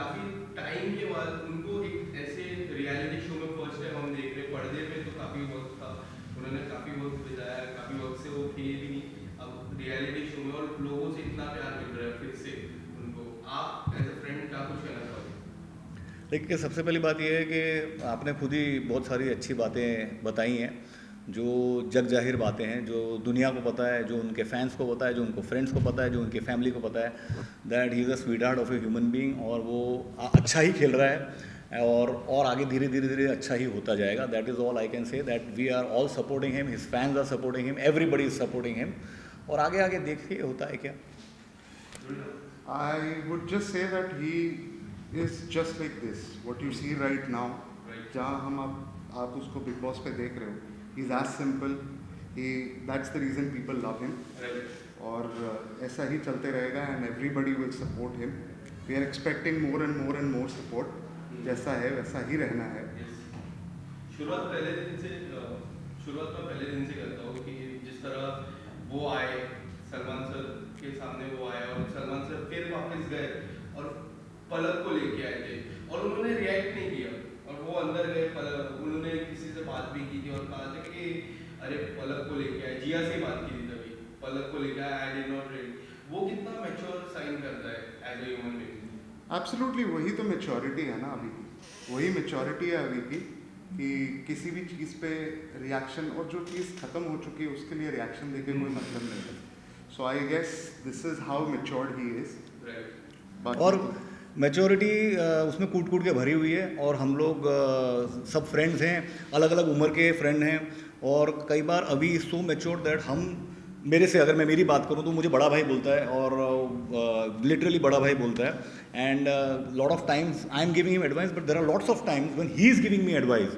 काफ़ी टाइम के बाद उनको एक ऐसे रियलिटी शो में फर्स्ट टाइम हम देख रहे हैं। पर्दे पे तो काफ़ी वक्त था, उन्होंने काफ़ी वक्त बिताया, काफ़ी वक्त से वो थे भी नहीं, अब रियलिटी शो में और लोगों से इतना प्यार मिल रहा है फिर से उनको। आप एज अ फ्रेंड क्या कुछ कहना चाहोगे? देखिए, सबसे पहली बात यह है कि आपने खुद ही बहुत सारी अच्छी बातें बताई हैं, जो जग जाहिर बातें हैं, जो दुनिया को पता है, जो उनके फैंस को पता है, जो उनको फ्रेंड्स को पता है, जो उनकी फैमिली को पता है, that he is a sweet heart of A human being, और वो अच्छा ही खेल रहा है और आगे धीरे धीरे धीरे अच्छा ही होता जाएगा। That is all I can say, that we are all supporting him, his fans are supporting him, everybody is supporting him, और आगे आगे देखिए होता है क्या। I would just say that he is just like this. What you see right now, right. जहाँ आप उसको बिग बॉस पे देख रहे हो, he is as simple. That's the reason people love him. Right. और ऐसा ही चलते रहेगा and everybody will support him. We are expecting more and more support. जैसा है वैसा ही रहना है. शुरुआत मैं पहले दिन से करता हूँ कि जिस तरह वो आए सलमान सर के सामने, वो आए और सलमान सर फिर वापस गए और पलक को लेके आए थे और उन्होंने रिएक्ट नहीं किया, और वो अंदर गए, पलक उन्होंने किसी से बात भी की थी और कहा था कि अरे पलक को लेके आए, जिया से बात की थी तभी, पलक को लेके आए, आई डिड नॉट रीड। वो कितना मैच्योर साइन करता है as a human being. Absolutely, वही तो मेच्योरिटी है ना अभी की, वही मेच्योरिटी है अभी की, कि किसी भी चीज़ पे रिएक्शन, और जो चीज़ ख़त्म हो चुकी है उसके लिए रिएक्शन देके कोई मतलब नहीं है. So I guess this is how matured he is. और मैच्योरिटी उसमें कूट कूट के भरी हुई है, और हम लोग सब फ्रेंड्स हैं, अलग अलग उम्र के फ्रेंड हैं, और कई बार अभी सो मैच्योर दैट हम, मेरे से अगर मैं मेरी बात करूं तो मुझे बड़ा भाई बोलता है, और लिटरली बड़ा भाई बोलता है, and lot of times I am giving him advice, but there are lots of times when he is giving me advice.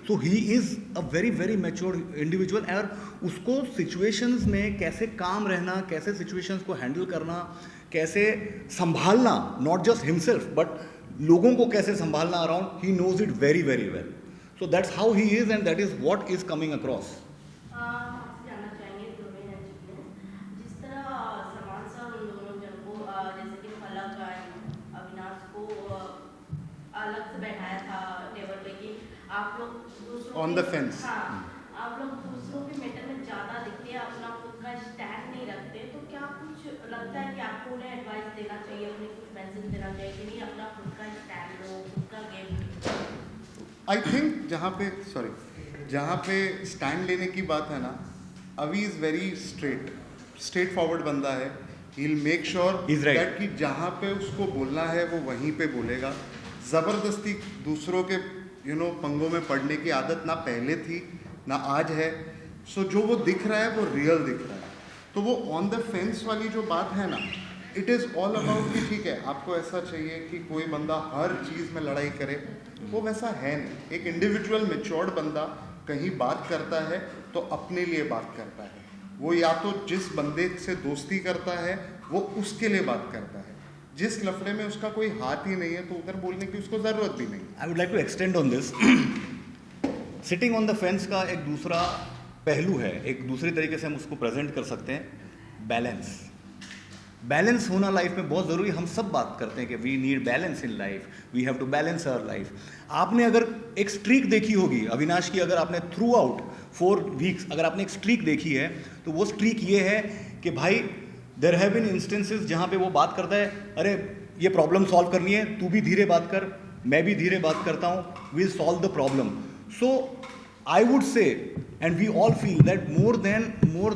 So he is a very very mature individual, और उसको सिचुएशंस में कैसे काम रहना, कैसे सिचुएशंस को handle करना, कैसे संभालना, नॉट जस्ट हिमसेल्फ बट लोगों को कैसे संभालना around, he knows it very very well. So that's how he is, and that is what is coming across. आपसे जानना चाहेंगे डोमेन एंड जिस तरह सलमान सर उन दोनों जन को जैसे कि पलक अविनाश को अलग से बैठाया था टेबल पे कि आप लोग दूसरों On the fence. हाँ, आप लोग दूसरों के मैटर में ज़्यादा दिखते हैं, अपना खुद का स्टैंड नहीं रखते, तो क्या कुछ लगता है कि आपको उन्हें एडवाइस देना चाहिए, उन्हें कुछ मैसेज देना चाहिए कि नहीं अपना खुद का स्टैंड लो, खुद का गेम? आई थिंक जहाँ पे स्टैंड लेने की बात है ना, अवी इज़ वेरी स्ट्रेट फॉरवर्ड बंदा है. He will make sure He's right. That कि जहाँ पे उसको बोलना है वो वहीं पे बोलेगा. ज़बरदस्ती दूसरों के पंगों में पड़ने की आदत ना पहले थी ना आज है. सो जो वो दिख रहा है वो रियल दिख रहा है. तो वो ऑन द फेंस वाली जो बात है ना, इट इज़ ऑल अबाउट कि ठीक है आपको ऐसा चाहिए कि कोई बंदा हर चीज़ में लड़ाई करे, वो वैसा है नहीं. एक इंडिविजुअल मेच्योर्ड बंदा कहीं बात करता है तो अपने लिए बात करता है. वो या तो जिस बंदे से दोस्ती करता है वो उसके लिए बात करता है. जिस लफड़े में उसका कोई हाथ ही नहीं है तो उधर बोलने की उसको ज़रूरत भी नहीं. I would like to extend on this. Sitting on the fence का एक दूसरा पहलू है, एक दूसरे तरीके से हम उसको प्रेजेंट कर सकते हैं, बैलेंस. बैलेंस होना लाइफ में बहुत ज़रूरी. हम सब बात करते हैं कि we need balance in life, we have to balance our life. आपने अगर एक स्ट्रीक देखी होगी अविनाश की, अगर आपने थ्रू आउट 4 वीक्स अगर आपने एक स्ट्रीक देखी है, तो वो स्ट्रीक ये है कि भाई देयर हैव बीन इंस्टेंसेस जहाँ पे वो बात करता है, अरे ये प्रॉब्लम सॉल्व करनी है, तू भी धीरे बात कर, मैं भी धीरे बात करता हूँ, will solve the problem. So I would say, and we all feel that more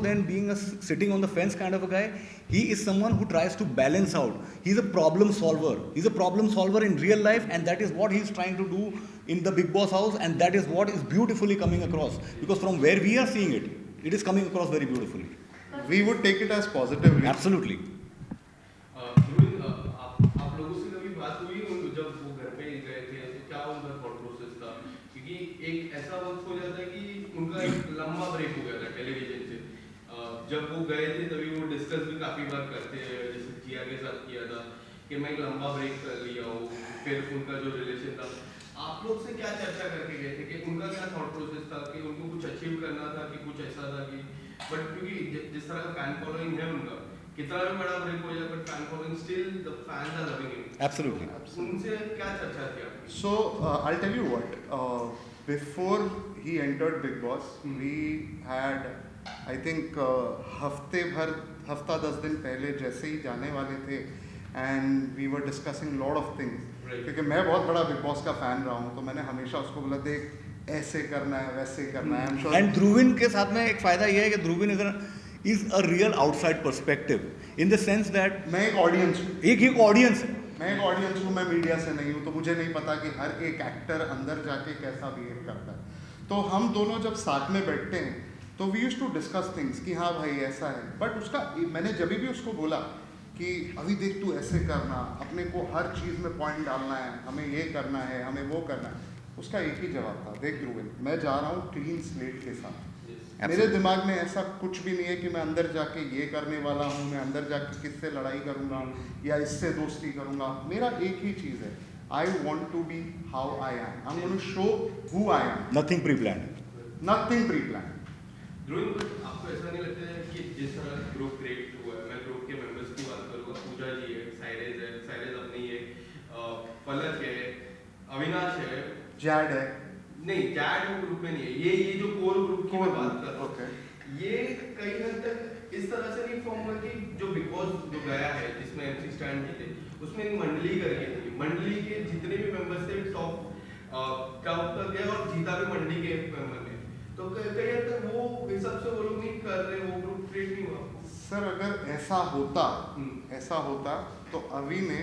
than being a sitting on the fence kind of a guy, he is someone who tries to balance out. He's a problem solver. He's a problem solver in real life, and that is what he's trying to do in the Big Boss house, and that is what is beautifully coming across. Because from where we are seeing it, it is coming across very beautifully. We would take it as positively. Absolutely. आप लोगों से कभी बात हुई जब वो घर पे गए थे, तो क्या उनका थॉट प्रोसेस था? क्योंकि एक ऐसा वक्त हो जाता है कि उनका एक लंबा ब्रेक हो गया था टेलीविजन से. जब वो गए थे तभी वो डिस्कस भी काफ़ी बार करते हैं, जैसे जिया के साथ किया था कि मैं एक लंबा ब्रेक कर लिया हूँ. फिर उनका जो रिलेशन था, आप लोग से क्या चर्चा करके गए थे कि उनका क्या थॉट प्रोसेस था, कि उनको कुछ अचीव करना था कि कुछ ऐसा था कि, बट क्योंकि जिस तरह का फैन फॉलोइंग है उनका, कितना भी बड़ा ब्रेक हो जाए, but fan following still the fans are loving him. Absolutely. उनसे क्या चर्चा थी आपकी? So I'll tell you what. Before he entered Big Boss, we had, I think, हफ्ता 10 दिन पहले जैसे ही जाने वाले थे, and we were discussing lot of things. Right. क्योंकि मैं बहुत बड़ा Big Boss का फैन रहा हूँ, तो मैंने हमेशा उसको बोला देख ऐसे करना है वैसे करना है। I'm sure एंड ध्रुविन के साथ में एक फायदा यह है कि Dhruvin is a real outside perspective in the sense that मैं एक ऑडियंस हूँ। एक ऑडियंस है। मैं एक ऑडियंस हूँ, मैं मीडिया से नहीं हूँ, तो मुझे नहीं पता कि हर एक एक्टर अंदर जाके कैसा बिहेव करता है। तो हम दोनों जब साथ में बैठते हैं तो we use to discuss things कि हाँ भाई ऐसा है, बट उसका मैंने जब भी उसको बोला कि अभी देख तू ऐसे करना, अपने को हर चीज़ में पॉइंट डालना है, हमें ये करना है, हमें वो करना है, उसका एक ही जवाब था, देख ध्रुविन मैं जा रहा हूँ क्लीन स्लेट के साथ। मेरे दिमाग में ऐसा कुछ भी नहीं है कि मैं अंदर जाके ये करने वाला हूँ, मैं अंदर जाके किससे लड़ाई करूँगा या इससे दोस्ती करूँगा। मेरा एक ही चीज़ है, I want to be how I am, I am going to show who I am, nothing pre plan. Nothing pre plan. Dhruvin, आपको ऐसा नहीं लगता है कि जिस तरह ग्रुप क्रिएट हुआ है, मैं ग्रुप के मेंबर्स की बात करूँगा, पूजा जी है, साइरेज अपनी है, पलक है, अविनाश है, जैड है, नहीं जैड वो ग्रुप में नहीं है, ये जो कोर ग्रुप की मैं बात कर रहा हूँ, ओके, ये कई हद तक इस तरह से नहीं फॉर्म हुआ कि जो बिग बॉस जो गया है जिसमें एमसी स्टैंड जीते, उसमें एक मंडली करके थी, मंडली के जितने भी मेंबर्स थे टॉप तक गए और जीता भी मंडली के मेंबर ने, तो कई हद तक वो हिसाब से वो लोग नहीं कर रहे, वो ग्रुप क्रिएट नहीं हुआ। सर अगर ऐसा होता तो अभी ने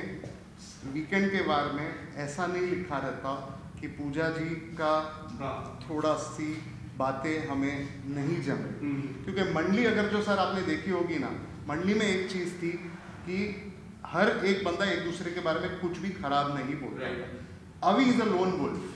वीकेंड के बारे में ऐसा नहीं लिखा रहता कि पूजा जी का थोड़ा सी बातें हमें नहीं जमे। क्योंकि मंडली अगर जो सर आपने देखी होगी ना, मंडली में एक चीज़ थी कि हर एक बंदा एक दूसरे के बारे में कुछ भी खराब नहीं बोलता। अभी इज अ लोन वुल्फ,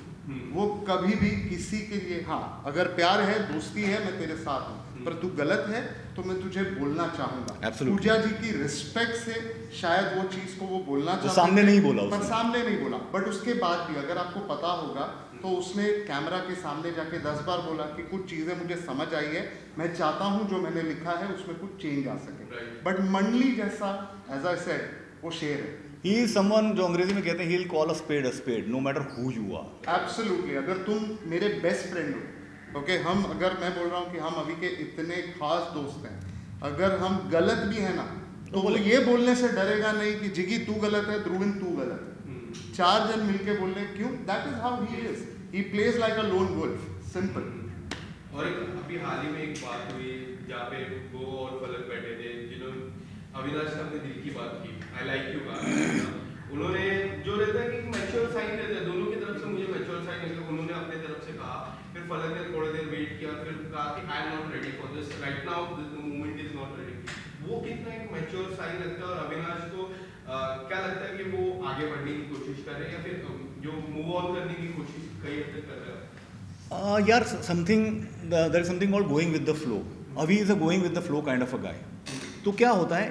वो कभी भी किसी के लिए, हाँ अगर प्यार है दोस्ती है मैं तेरे साथ हूँ, पर तू गलत है तो मैं तुझे बोलना चाहूंगा। Absolutely. पूजा जी की रिस्पेक्ट से शायद वो चीज को वो बोलना चाहते सामने थे, नहीं बोला पर उसने। सामने नहीं बोला। बट उसके बाद भी अगर आपको पता होगा तो उसने कैमरा के सामने जाके 10 बार बोला कि कुछ चीज़ें मुझे समझ आई है, मैं चाहता हूँ जो मैंने लिखा है उसमें कुछ चेंज आ सके। Right. बट मंडली जैसा एज आई सेड वो शेर है। ही इज समवन जो अंग्रेजी में कहते हैं, he will call a spade no matter who you are. Absolutely, अगर तुम मेरे बेस्ट फ्रेंड हो, ओके, हम अगर मैं बोल रहा हूँ कि हम अभी के इतने खास दोस्त हैं, अगर हम गलत भी हैं ना तो वो ये बोलने से डरेगा नहीं कि जिगी तू गलत है, ध्रुविन तू गलत है। 4 जन मिलके बोलने क्यों, that is how he is, he plays like a lone wolf, simple. और अभी हाल ही में एक बात हुई जहाँ पे वो और फलक बैठे थे, जिन्होंने अविनाश ने अपने दिल की बात की, आई लाइक यू कहा। उन्होंने जो रहता है कि मैच्योर साइन रहता है दोनों की तरफ से, मुझे मैच्योर साइन है, उन्होंने अपने तरफ से कहा, फिर फलक ने थोड़ी देर वेट किया, फिर कहा कि I am not ready for this right now, the movement is not ready. वो कितना एक मैच्योर साइन लगता है, और अविनाश को क्या लगता है कि वो आगे बढ़ने की कोशिश कर रहे हैं या फिर जो मूव ऑन करने की कोशिश कई हद तक कर रहे हैं? यार there is something called going with the flow. अभी is a going with the flow kind of a guy. तो क्या होता है,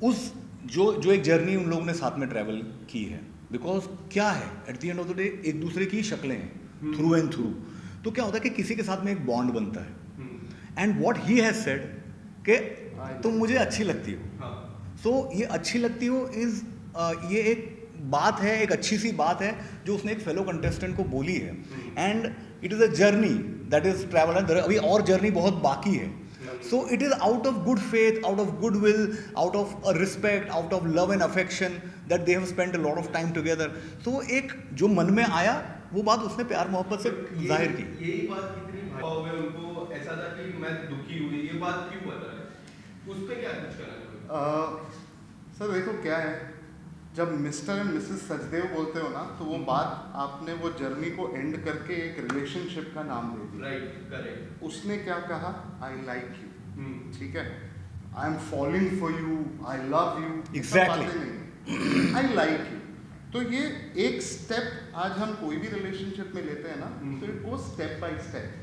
उस जो एक जर्नी उन लोगों ने साथ में ट्रैवल की है, बिकॉज क्या है at the end of the day एक दूसरे की शक्लें हैं थ्रू एंड थ्रू। तो क्या होता है कि किसी के साथ में एक बॉन्ड बनता है, and what he has said कि तुम मुझे अच्छी लगती हो। सो ये अच्छी लगती हो इज ये एक बात है, एक अच्छी सी बात है जो उसने एक फेलो कंटेस्टेंट को बोली है, and it is a journey that is travel. अभी और जर्नी बहुत बाकी है। So it is out of good faith, out of goodwill, out of respect, out of love and affection that they have spent a lot of time together. So एक जो मन में आया वो बात उसने प्यार मोहब्बत से जाहिर की। यही बात कितनी भाव में उनको ऐसा था कि मैं दुखी हुई, ये बात क्यों बता है, उस पे क्या कुछ करना? सर देखो क्या है, जब मिस्टर एंड मिसेस सचदेव बोलते हो ना तो वो बात आपने वो जर्नी को एंड करके एक रिलेशनशिप का नाम दे दिया। Right, correct. उसने क्या कहा, आई लाइक यू, ठीक है, I am falling for you, I love you, Exactly. I like you. तो ये एक स्टेप आज हम कोई भी रिलेशनशिप में लेते हैं ना, तो it goes step by step.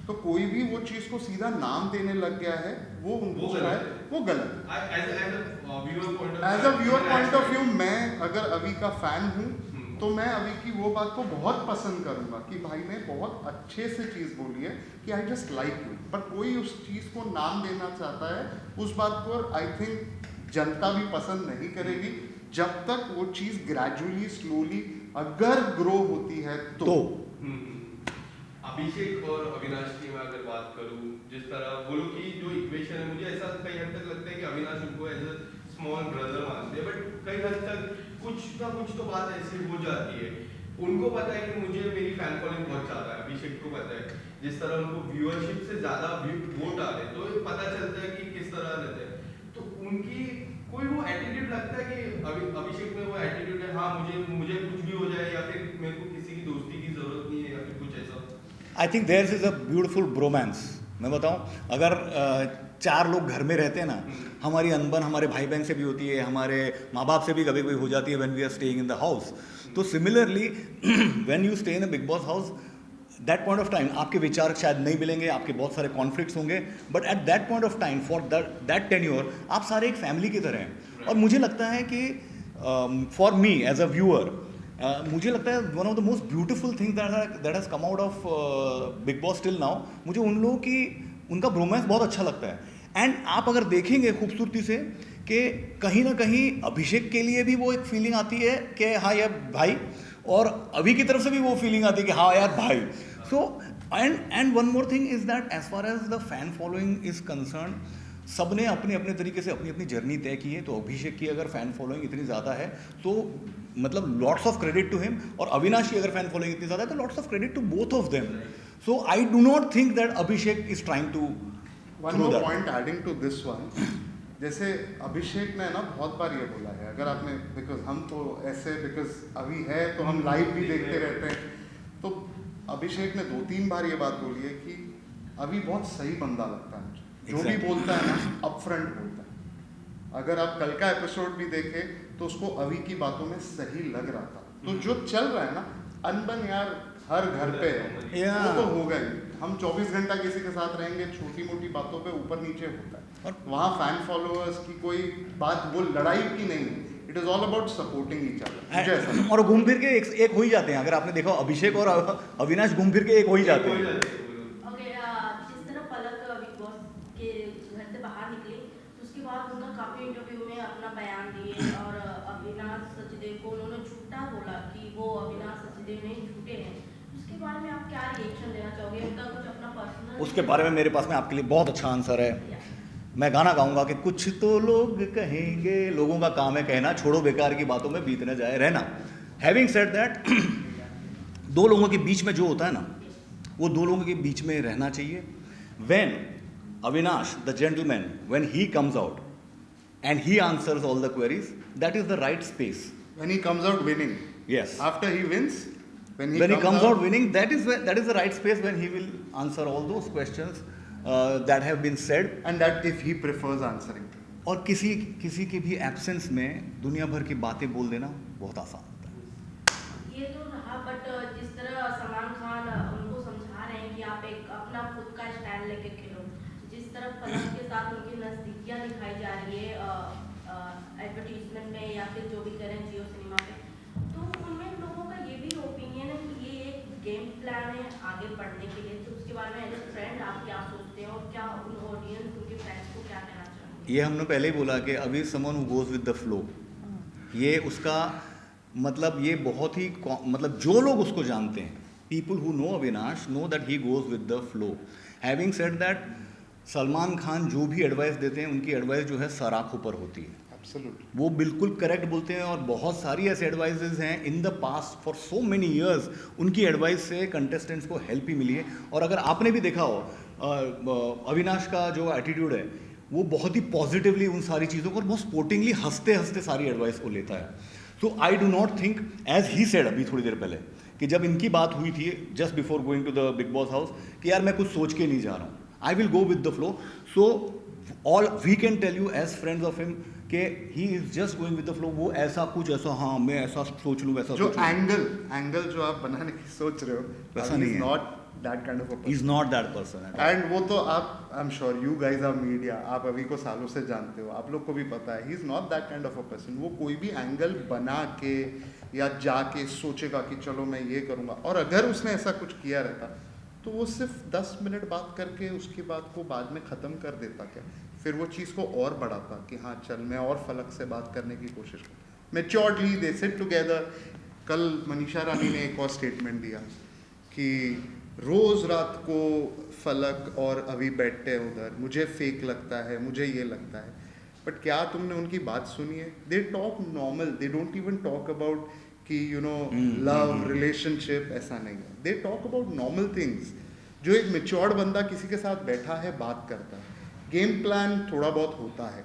तो कोई भी वो चीज को सीधा नाम देने लग गया है, वो उनको गलत है। वो गलत है। As a viewer point of view, मैं अगर अभी का फैन हूँ तो मैं अभी की वो बात को बहुत पसंद करूंगा कि भाई ने बहुत अच्छे से चीज़ बोली है कि आई जस्ट लाइक यू, पर कोई उस चीज़ को नाम देना चाहता है, उस बात को आई थिंक जनता भी पसंद नहीं करेगी जब तक वो चीज़ ग्रेजुअली स्लोली अगर ग्रो होती है तो। अभिषेक और अविनाश की मैं अगर बात करूं, जिस तरह वो लोग की जो इक्वेशन है, मुझे ऐसा कई हद तक लगता है कि अविनाश उनको एज अ स्मॉल ब्रदर मानते हैं, बट कई हद तक कुछ ना कुछ तो बात ऐसी हो जाती है। उनको पता है कि मुझे मेरी फैन फॉलोइंग बहुत ज़्यादा है, अभिषेक को पता है, जिस तरह उनको व्यूअरशिप से ज़्यादा वोट आ रहे तो पता चलता है कि किस तरह रहते हैं। तो उनकी कोई वो एटीट्यूड लगता है कि अभिषेक में वो एटीट्यूड है, हाँ मुझे कुछ भी हो जाए या फिर मेरे को किसी की दोस्ती की जरूरत नहीं है या फिर कुछ ऐसा। I think there is a beautiful bromance. मैं बताऊं, अगर 4 लोग घर में रहते हैं ना, हमारी अनबन हमारे भाई बहन से भी होती है, हमारे माँ बाप से भी कभी कभी हो जाती है when we are staying in the house. तो similarly when you stay in a Bigg Boss house, that point of time आपके विचार शायद नहीं मिलेंगे, आपके बहुत सारे कॉन्फ्लिक्ट्स होंगे, but at that point of time for that tenure आप सारे एक फैमिली की तरह हैं। और मुझे लगता है कि for me as a viewer, मुझे लगता है one of the most beautiful thing that has come out of Bigg Boss till now, मुझे उन लोगों की उनका ब्रोमांस बहुत अच्छा लगता है। एंड आप अगर देखेंगे खूबसूरती से कि कहीं ना कहीं अभिषेक के लिए भी वो एक फीलिंग आती है कि हाँ यार भाई, और अभी की तरफ से भी वो फीलिंग आती है कि हाँ यार भाई। So and one more thing is that as far as the fan following is concern, सब ने अपने अपने तरीके से अपनी अपनी जर्नी तय की है। तो अभिषेक की अगर फैन फॉलोइंग इतनी ज़्यादा है तो मतलब lots of credit to him, और अविनाश की अगर फैन फॉलोइंग इतनी ज़्यादा है तो lots of credit to both of them. So I do not think that Abhishek is trying to one more point adding to this one, जैसे अभिषेक ने ना बहुत बार ये बोला है, अगर आपने, बिकॉज हम तो ऐसे बिकॉज अभी है तो हम लाइव भी देखते रहते हैं, तो अभिषेक ने 2-3 बार ये बात बोली है कि अभी बहुत सही बंदा लगता है मुझे, जो भी बोलता है ना अपफ्रंट बोलता है। अगर आप कल का एपिसोड भी देखें तो उसको अभी की बातों में सही लग रहा था। तो जो चल रहा है ना अनबन यार हर घर पे है, वो तो होगा ही। हम 24 घंटा किसी के साथ रहेंगे, छोटी मोटी बातों पे ऊपर नीचे होता है। और वहाँ फैन फॉलोअर्स की कोई बात, वो लड़ाई की नहीं, it is all about supporting each other. और घूम फिर के एक हो ही जाते हैं। अगर आपने देखा अभिषेक और अविनाश घूम फिर के एक हो ही जाते हैं। जिस तरह पलक बिग बॉस के घर से बाहर निकली तो उसके बाद उनका काफी इंटरव्यू में अपना बयान दिए, और अविनाश सचदेव को उन्होंने झूठा बोला कि वो अविनाश सचदेव नहीं झूठे हैं। उसके बारे में आप क्या रिएक्शन देना चाहोगे? उनका कुछ अपना पर्सनल, उसके बारे में मेरे पास में आपके लिए बहुत अच्छा आंसर है। मैं गाना गाऊंगा कि कुछ तो लोग कहेंगे, लोगों का काम है कहना, छोड़ो बेकार की बातों में बीत न जाए रहना। हैविंग सेड दैट, 2 लोगों के बीच में जो होता है ना, वो 2 लोगों के बीच में रहना चाहिए। When Avinash the gentleman, when he comes out and he answers all the queries, that is the right space. When he comes out winning, yes, after he wins, when he comes out winning, that is the right space when he will answer all those questions that have been said, and that if he prefers answering. और किसी के भी absence में दुनिया भर की बातें बोल देना बहुत आसान होता है। ये तो रहा, बट जिस तरह सलमान खान उनको समझा रहे हैं कि आप एक अपना खुद का स्टैंड लेके खेलो, जिस तरह पलक के साथ उनकी नजदीकियां दिखाई जा रही है एडवर्टीजमेंट में या फिर जो भी करें जियो सिनेमा पे, तो उनमें लोगों का ये भी ओपिनियन है कि ये एक गेम प्लान है आगे बढ़ने के लिए। तो उसके बारे में एज अ फ्रेंड आप क्या सोचते हैं, और क्या उन ऑडियंस उनके फैंस को क्या कहना चाहेंगे? ये हमने पहले ही बोला कि अभी someone who goes with the flow, ये उसका मतलब ये बहुत ही मतलब जो लोग उसको जानते हैं, people who know Avinash know that he goes with the flow. Having said that, Salman Khan जो भी एडवाइस देते हैं उनकी एडवाइस जो है सराखों पर होती है। Absolutely. वो बिल्कुल करेक्ट बोलते हैं, और बहुत सारी ऐसे एडवाइसेस हैं in the past for so many years, उनकी एडवाइस से कंटेस्टेंट्स को हेल्प ही मिली है। और अगर आपने भी देखा हो अविनाश का जो एटीट्यूड है वो बहुत ही पॉजिटिवली उन सारी चीज़ों को और बहुत स्पोर्टिंगली हंसते हंसते सारी एडवाइस को लेता है। So I do not think, as he said अभी थोड़ी देर पहले, कि जब इनकी बात हुई थी just before going to the Bigg Boss house कि यार मैं कुछ सोच के नहीं जा रहा हूँ, I will go with the flow. So all we can tell you as friends of him कि he is just going with the flow. वो ऐसा कुछ ऐसा हाँ मैं ऐसा सोच लूँ वैसा जो सोच लूँ, एंगल जो आप बनाने की सोच रहे हो, वैसा नहीं है। Not that kind of a he is not that person. And वो तो आप, I am sure you guys are media, आप अभी को सालों से जानते हो, आप लोग को भी पता है ही is not that kind of a person. वो कोई भी एंगल बना के या जाके सोचेगा कि चलो मैं ये करूँगा, और अगर उसने ऐसा कुछ किया रहता तो वो सिर्फ 10 मिनट बात करके उसकी बात को बाद में ख़त्म कर देता। क्या फिर वो चीज़ को और बढ़ाता कि हाँ चल मैं और फलक से बात करने की कोशिश करूँ. मैच्योर्डली दे सिट टुगेदर. कल मनीषा रानी ने एक और स्टेटमेंट दिया कि रोज़ रात को फलक और अभी बैठते हैं उधर, मुझे फेक लगता है, मुझे ये लगता है. बट क्या तुमने उनकी बात सुनी है? They talk normal, they don't even talk about कि यू नो लव रिलेशनशिप, ऐसा नहीं है. They talk about normal things. जो एक मेच्योर्ड बंदा किसी के साथ बैठा है बात करता है. गेम प्लान थोड़ा बहुत होता है.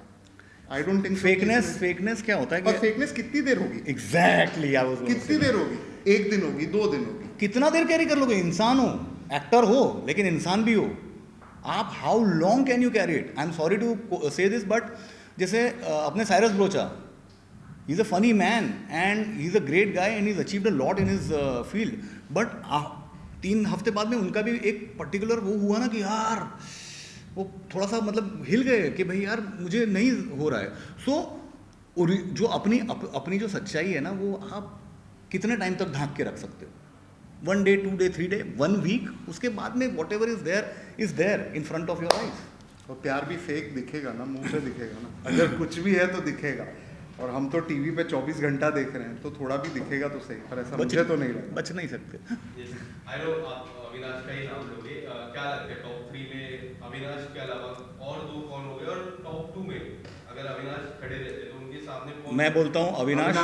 आई डोंट थिंक फेकनेस क्या होता है और कि फेकनेस कितनी देर होगी? एग्जैक्टली कितनी देर होगी? एक दिन होगी, 2 दिन होगी. कितना देर कैरी कर लोगे? इंसान हो, एक्टर हो, लेकिन इंसान भी हो आप. How long can you carry it? I am sorry to say this, but जैसे अपने Cyrus Broacha, he is a funny man and he is a great guy and he is achieved a lot in his field. But 3 हफ्ते बाद में उनका भी एक particular वो हुआ ना कि यार वो थोड़ा सा मतलब हिल गए कि भाई यार मुझे नहीं हो रहा है. सो जो अपनी जो सच्चाई है ना, वो आप कितने टाइम तक ढांक के रख सकते हो? 1 डे, 2 डे, 3 डे, 1 वीक, उसके बाद में whatever is there in front of your eyes. और प्यार भी फेक दिखेगा ना, मुंह से दिखेगा ना. अगर कुछ भी है तो दिखेगा. और हम तो टीवी पे 24 घंटा देख रहे हैं, तो थोड़ा भी दिखेगा तो सही. पर ऐसा मुझे तो नहीं लगता. बच नहीं सकते. आई नो आप अविनाश का ही नाम लोगे. क्या लगता है टॉप 3 में अविनाश के अलावा और 2 कौन हो गए? और टॉप 2 में अगर अविनाश खड़े रहते तो उनके सामने कौन? मैं बोलता हूँ अविनाश.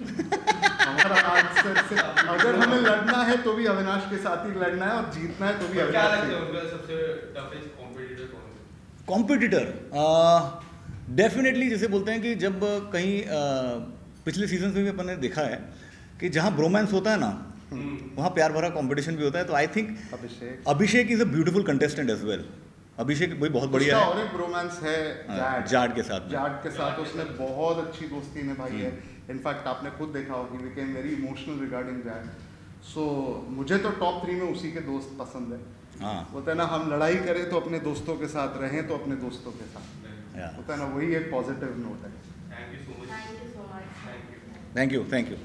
हमारा आंसर से अगर हमें लड़ना है तो भी अविनाश के साथ ही लड़ना है, और जीतना है तो भी क्या अविनाश लगता है से. उनका सबसे टफेस्ट कॉम्पिटिटर कौन है? कॉम्पिटिटर डेफिनेटली, जैसे बोलते हैं कि जब कहीं पिछले सीजन में भी अपन ने देखा है कि जहाँ ब्रोमांस होता है ना, वहाँ प्यार भरा कंपटीशन भी होता है. तो I think Abhishek is a beautiful contestant as well. Abhishek भाई बहुत बढ़िया उसका है. और एक रोमांस है जाट के साथ. जाट के साथ उसने बहुत अच्छी दोस्ती निभाई है. इनफैक्ट आपने खुद देखा हो, he became very emotional regarding that. So मुझे तो टॉप 3 में उसी के दोस्त पसंद है. हाँ, होता है ना, हम लड़ाई करें तो अपने दोस्तों के साथ, रहें तो अपने दोस्तों के साथ. yeah. होता है ना, वही एक पॉजिटिव नोट है. Thank you so much. Thank you so much. Thank you. Thank you.